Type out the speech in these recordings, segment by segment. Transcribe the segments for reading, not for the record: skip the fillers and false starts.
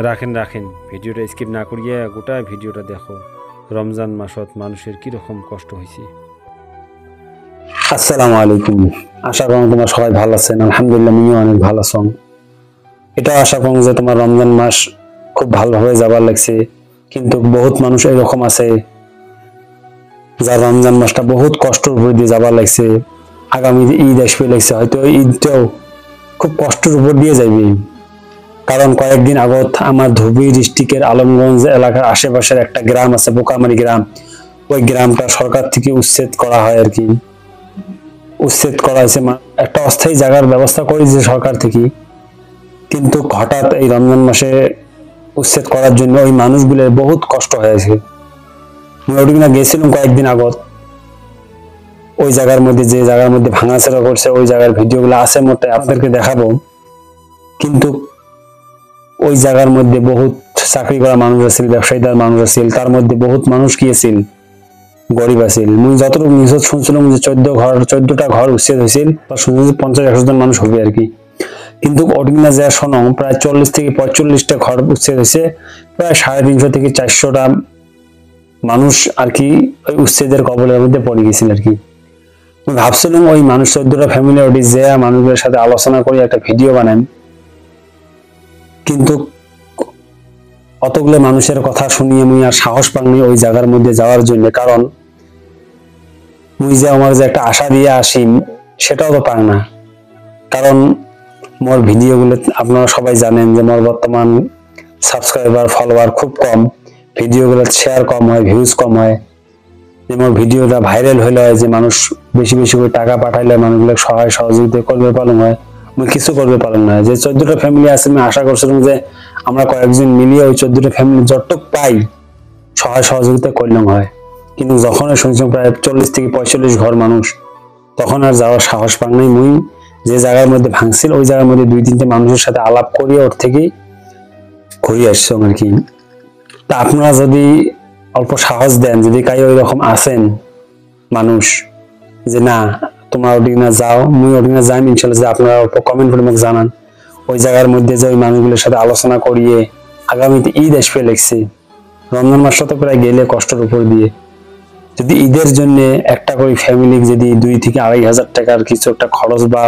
রাখেন রাখেন ভিডিওটা স্কিপ না করিয়া গোটা ভিডিওটা দেখো। রমজান মাসত মানুষের কীরকম কষ্ট হয়েছে। আসসালামু আলাইকুম। আশা করি তোমরা সবাই ভালো আছেন। আলহামদুলিল্লাহ আমিও অনেক ভালো আছি। এটা আশা করি যে তোমার রমজান মাস খুব ভালোভাবে যাবার লাগছে, কিন্তু বহুত মানুষ এরকম আছে যার রমজান মাসটা বহুত কষ্টের উপর দিয়ে যাবার লাগছে। আগামী ঈদ আসবে লাগছে, হয়তো ঈদটাও খুব কষ্টের উপর দিয়ে যাবে। কারণ কয়েকদিন আগত আমার ধুবড়ী ডিস্ট্রিক্টের আলমগঞ্জ এলাকার আশেপাশের একটা গ্রাম আছে, বোকামারি গ্রাম। ওই গ্রামটা সরকার থেকে উচ্ছেদ করা হয় আর কি। উচ্ছেদ করা হয়েছে, একটা অস্থায়ী জায়গার ব্যবস্থা করেছে সরকার থেকে, কিন্তু হঠাৎ এই রমজান মাসে উচ্ছেদ করার জন্য ওই মানুষগুলোর বহুত কষ্ট হয়েছে। আমি ওইখানে গেছিলাম কয়েকদিন আগত। ওই জায়গার মধ্যে যে জায়গার মধ্যে ভাঙাচোরা করছে ওই জায়গার ভিডিওগুলো আছে, মোটে আপনাদেরকে দেখাবো। কিন্তু ওই জায়গার মধ্যে বহুত চাকরি করা মানুষ আছে, ব্যবসায়ীদার মানুষ আছে, তার মধ্যে বহুত মানুষ কি আছিল, গরিব আছিল। মুই যতটুকু নিউজত শুনছিলাম যে 14টা ঘর উচ্ছেদ হয়েছিল, বা শুনছি 50-100 জন মানুষ হবে আর কি। কিন্তু অরিজিনাল যা শোনো প্রায় 40 থেকে 45টা ঘর উচ্ছেদ হয়েছে, প্রায় 350 থেকে 400টা মানুষ আর কি ওই উচ্ছেদের কবলের মধ্যে পড়ে গেছিল আর কি। আমি ভাবছিলাম ওই মানুষ 14টা ফ্যামিলি ওটি যে মানুষদের সাথে আলোচনা করে একটা ভিডিও বানান, কিন্তু অতগুলো মানুষের কথা শুনিয়ে মুই আর সাহস পাইনি ওই জায়গার মধ্যে যাওয়ার জন্য। কারণ মুই যে আমার যে একটা আশা দিয়ে আসি সেটাও তো পার না। কারণ মোর ভিডিওগুলো আপনারা সবাই জানেন যে মোর বর্তমান সাবস্ক্রাইবার ফলোয়ার খুব কম, ভিডিওগুলো শেয়ার কম হয়, ভিউজ কম হয়। যে মোর ভিডিওটা ভাইরাল হইলে হয় যে মানুষ বেশি বেশি করে টাকা পাঠাইলে মানুষগুলো সহায় সহযোগিতা করবে পালন হয়, আমি কিছু করবে পালন না। যে 14টা ফ্যামিলি আছে, আমি আশা করছিলাম যে আমরা কয়েকজন মিলিয়ে ওই 14টা ফ্যামিলি যতটুক পাই সহায় সহযোগিতা করলাম হয়। কিন্তু যখন শুনছিলাম প্রায় 40 থেকে 45 ঘর মানুষ, তখন আর যাওয়ার সাহস পান নাই। মুই যে জায়গার মধ্যে ভাঙছিল ওই জায়গার মধ্যে 2-3টে মানুষের সাথে আলাপ করিয়ে ওর থেকে ঘুরে আসছিলাম আর কি। তা আপনারা যদি অল্প সাহস দেন, যদি কাই ওই রকম আছেন মানুষ যে না তোমরা ওদিকে যাও, মুই ওদিকে যাই ইনশাল্লাহ, যে আপনারা অল্প কমেন্ট করে আমাকে জানান ওই জায়গার মধ্যে যে ওই মানুষগুলোর সাথে আলোচনা করিয়ে আগামীতে ঈদ আসবে লাগছে। রমজান মাসটা তো প্রায় গেলে কষ্টের উপর দিয়ে, যদি ঈদের জন্য একটা করে ফ্যামিলি যদি 2 থেকে 2,500 টাকার কিছু একটা খরচ বা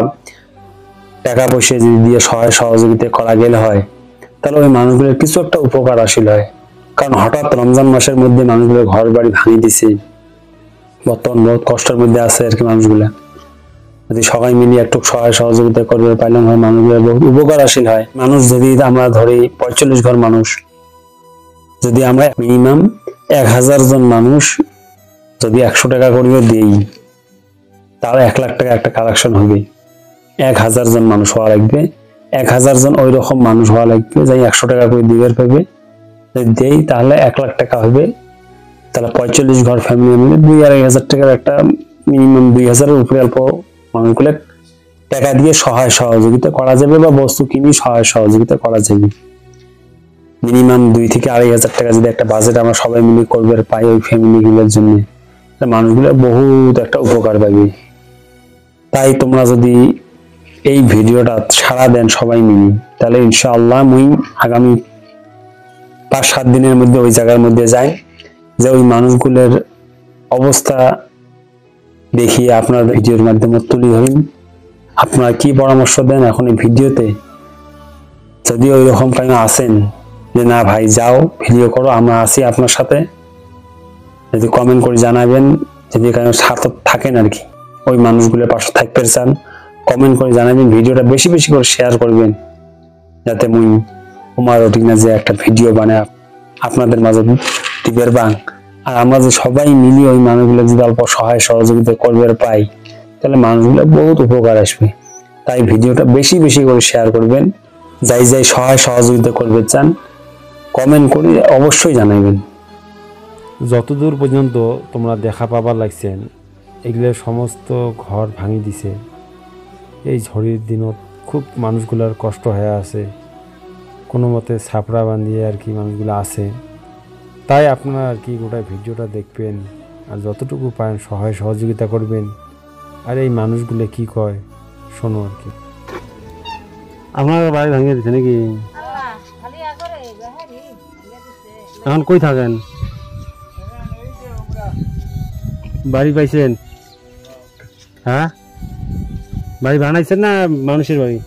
টাকা পয়সা যদি দিয়ে সহায় সহযোগিতা করা গেলে হয়, তাহলে ওই মানুষগুলোর কিছু একটা উপকার আসিল হয়। কারণ হঠাৎ রমজান মাসের মধ্যে মানুষগুলো ঘর বাড়ি ভাঙিয়ে দিছে, বর্তমান বহুত কষ্টের মধ্যে আছে আর কি মানুষগুলা। যদি সবাই মিলে একটু সহায় সহযোগিতা করবে পাইলাম হয়, মানুষগুলোর বহুত উপকার আসিল হয়। মানুষ যদি আমরা ধরি 45 ঘর মানুষ, যদি আমরা মিনিমাম 1000 জন মানুষ যদি 100 টাকা করিও দিই, তাহলে 1 লাখ টাকা একটা কালেকশন হবে। 1000 জন মানুষ হওয়া লাগবে, 1000 জন ওই রকম মানুষ হওয়া লাগবে যাই 100 টাকা করে দিবের পাবে। যদি দেই তাহলে 1 লাখ টাকা হবে। তাহলে 45 ঘর ফ্যামিলি মিলে 2,500 টাকার একটা মিনিমাম 2000-এর উপরে অল্প মানুষগুলো টাকা দিয়ে সহায় সহযোগিতা করা যাবে, বা বস্তু কিনে সহায় সহযোগিতা করা যাবে। মিনিমাম 2 থেকে 2,500 টাকা যদি একটা বাজেট আমরা সবাই মিলে করবে পাই ওই ফ্যামিলিগুলোর জন্য, মানুষগুলো বহুত একটা উপকার পাবে। তাই তোমরা যদি এই ভিডিওটা সাড়া দেন সবাই মিলে, তাহলে ইনশাআল্লাহ মুই আগামী 5-7 দিনের মধ্যে ওই জায়গার মধ্যে যাই, যে ওই মানুষগুলোর অবস্থা দেখিয়ে আপনার ভিডিওর মাধ্যমে তুলে ধরেন। আপনারা কি পরামর্শ দেন এখন এই ভিডিওতে? যদি ওই রকম কারণে আসেন যে না ভাই যাও ভিডিও করো, আমরা আছি আপনার সাথে, যদি কমেন্ট করে জানাবেন। যদি কারণে সাথে থাকেন আর কি, ওই মানুষগুলোর পাশে থাকতে চান, কমেন্ট করে জানাবেন। ভিডিওটা বেশি বেশি করে শেয়ার করবেন, যাতে মুই আমার ওটিনা যে একটা ভিডিও বানায় আপনাদের মাঝে দিবের বাং। আর আমরা যে সবাই মিলি ওই মানুষগুলো যদি অল্প সহায় সহযোগিতা করবে পাই, তাহলে মানুষগুলো বহুত উপকার আসবে। তাই ভিডিওটা বেশি বেশি করে শেয়ার করবেন। যাই যাই সহায় সহযোগিতা করবে চান কমেন্ট করে অবশ্যই জানাবেন। যতদূর পর্যন্ত তোমরা দেখা পাবার লাগছেন, এগুলো সমস্ত ঘর ভাঙি দিছে। এই ঝড়ের দিনত খুব মানুষগুলার কষ্ট হয়ে আছে, কোনো মতে ছাপড়া বান্ধিয়ে আর কি মানুষগুলো আছে। তাই আপনারা আর কি গোটা ভিডিওটা দেখবেন, আর যতটুকু পারেন সহায় সহযোগিতা করবেন। আর এই মানুষগুলো কি কয় শোনো আর কি। আপনার বাড়ি ভাঙিয়ে দিচ্ছে নাকি? এখন কই থাকেন? বাড়ি পাইছেন? হ্যাঁ, বাড়ি বানাইছেন না মানুষের বাড়ি?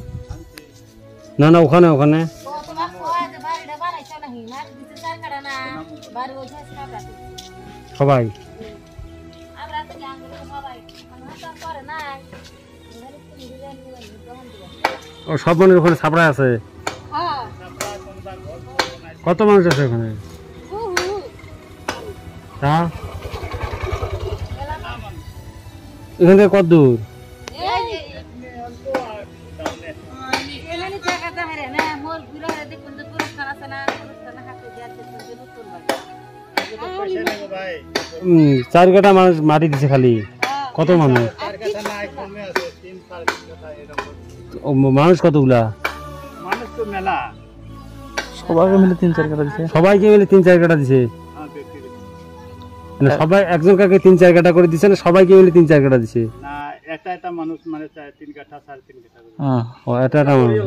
না না, ওখানে ওখানে সবাই ও সব মানুষ ওখানে ছাপড়া আছে? কত মানুষ আছে ওখানে? তা এখান থেকে কত দূর? চার কাটা মানুষ মাটি দিছে খালি। কত মানুষ? মানুষ কতগুলা? সবাইকে মিলে 3-4 কাটা দিছে। সবাইকে মিলে 3-4 কাটা দিছে? মানে সবাই একজন কাকে 3-4 কাটা করে দিছে না সবাইকে মিলে 3-4 কাটা দিছে? না, একটা মানুষ মানে 3 কাঠা 3.5 কাঠা। ও এটা একটা মানুষ।